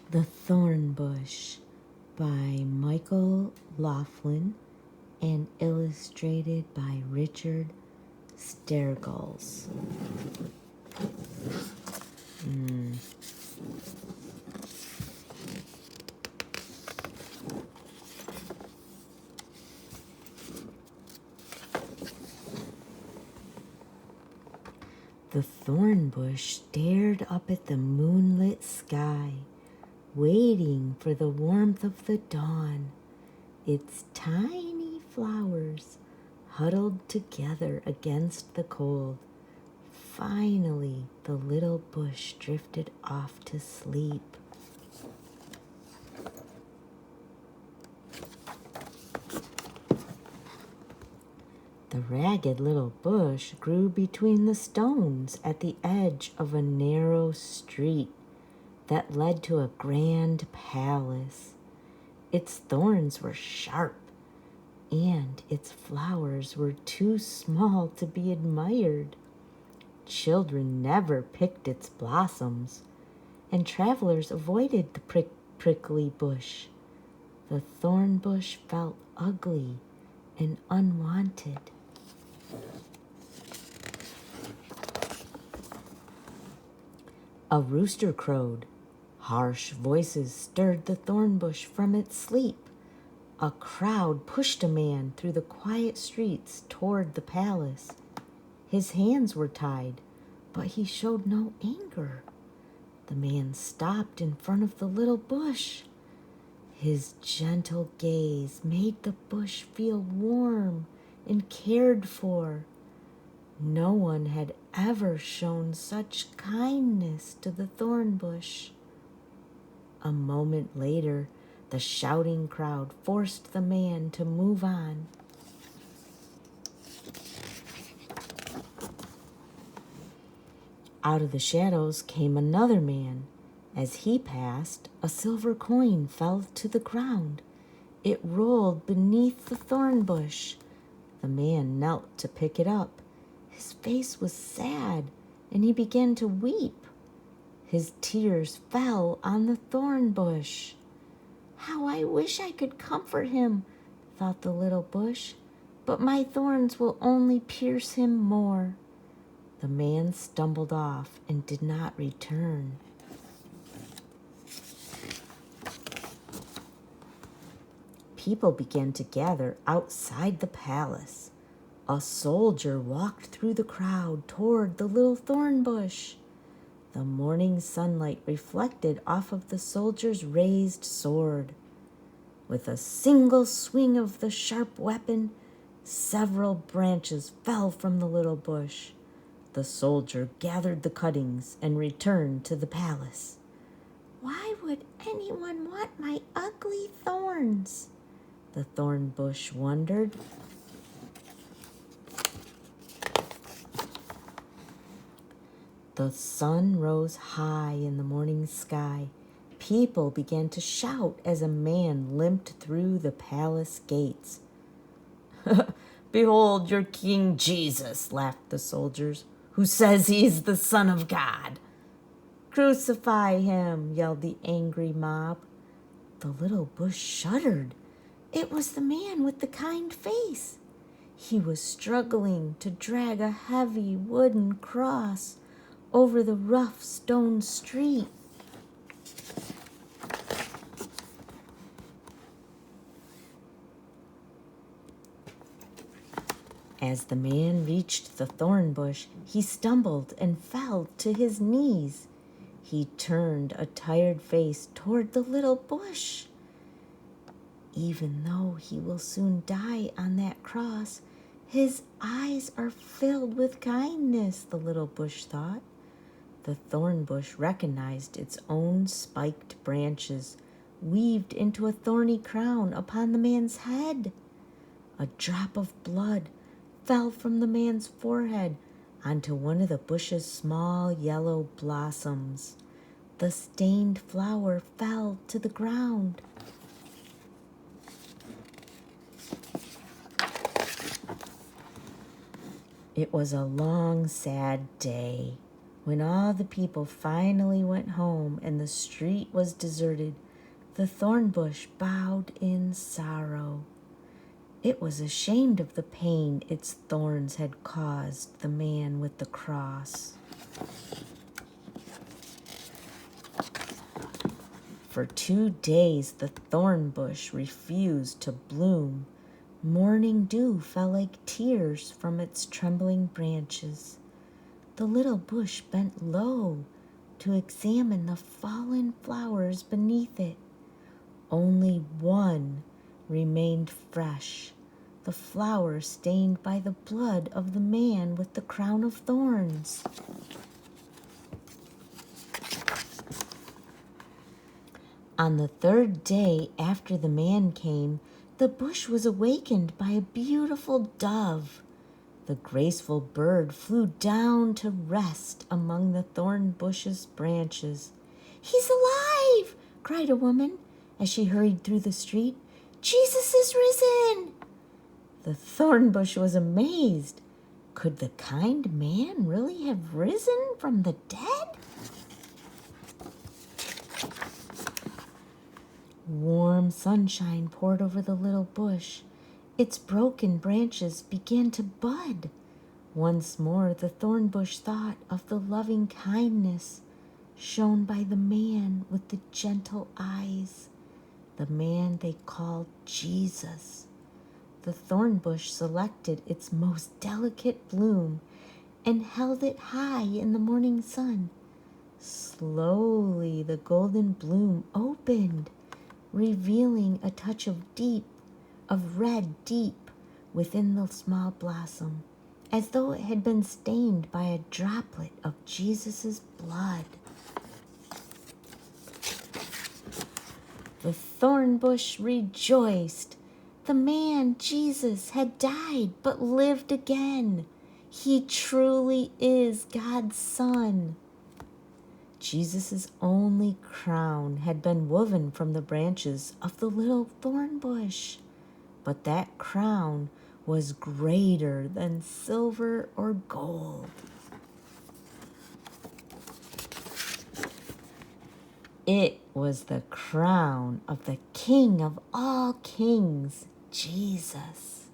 The Thornbush by Michael Laughlin and illustrated by Richard Stergulz. The thornbush stared up at the moonlit sky, waiting for the warmth of the dawn. Its tiny flowers huddled together against the cold. Finally, the little bush drifted off to sleep. The ragged little bush grew between the stones at the edge of a narrow street that led to a grand palace. Its thorns were sharp, and its flowers were too small to be admired. Children never picked its blossoms, and travelers avoided the prickly bush. The thorn bush felt ugly and unwanted. A rooster crowed. Harsh voices stirred the thornbush from its sleep. A crowd pushed a man through the quiet streets toward the palace. His hands were tied, but he showed no anger. The man stopped in front of the little bush. His gentle gaze made the bush feel warm and cared for. No one had ever shown such kindness to the thorn bush. A moment later, the shouting crowd forced the man to move on. Out of the shadows came another man. As he passed, a silver coin fell to the ground. It rolled beneath the thorn bush. The man knelt to pick it up. His face was sad, and he began to weep. His tears fell on the thorn bush. "How I wish I could comfort him," thought the little bush, "but my thorns will only pierce him more." The man stumbled off and did not return. People began to gather outside the palace. A soldier walked through the crowd toward the little thorn bush. The morning sunlight reflected off of the soldier's raised sword. With a single swing of the sharp weapon, several branches fell from the little bush. The soldier gathered the cuttings and returned to the palace. "Why would anyone want my ugly thorns?" the thorn bush wondered. The sun rose high in the morning sky. People began to shout as a man limped through the palace gates. "Behold your King Jesus," laughed the soldiers, "who says he's the Son of God." "Crucify him," yelled the angry mob. The little bush shuddered. It was the man with the kind face. He was struggling to drag a heavy wooden cross over the rough stone street. As the man reached the thorn bush, he stumbled and fell to his knees. He turned a tired face toward the little bush. Even though he will soon die on that cross, his eyes are filled with kindness, the little bush thought. The thorn bush recognized its own spiked branches, weaved into a thorny crown upon the man's head. A drop of blood fell from the man's forehead onto one of the bush's small yellow blossoms. The stained flower fell to the ground. It was a long, sad day. When all the people finally went home and the street was deserted, the thorn bush bowed in sorrow. It was ashamed of the pain its thorns had caused the man with the cross. For 2 days the thorn bush refused to bloom. Morning dew fell like tears from its trembling branches. The little bush bent low to examine the fallen flowers beneath it. Only one remained fresh, the flower stained by the blood of the man with the crown of thorns. On the 3rd day after the man came, the bush was awakened by a beautiful dove. The graceful bird flew down to rest among the thorn bush's branches. "He's alive!" cried a woman as she hurried through the street. "Jesus is risen!" The thorn bush was amazed. Could the kind man really have risen from the dead? Warm sunshine poured over the little bush. Its broken branches began to bud. Once more the thorn bush thought of the loving kindness shown by the man with the gentle eyes, the man they called Jesus. The thorn bush selected its most delicate bloom and held it high in the morning sun. Slowly the golden bloom opened, revealing a touch of red deep within the small blossom, as though it had been stained by a droplet of Jesus' blood. The thorn bush rejoiced. The man, Jesus, had died but lived again. He truly is God's Son. Jesus' only crown had been woven from the branches of the little thorn bush, but that crown was greater than silver or gold. It was the crown of the King of all kings, Jesus.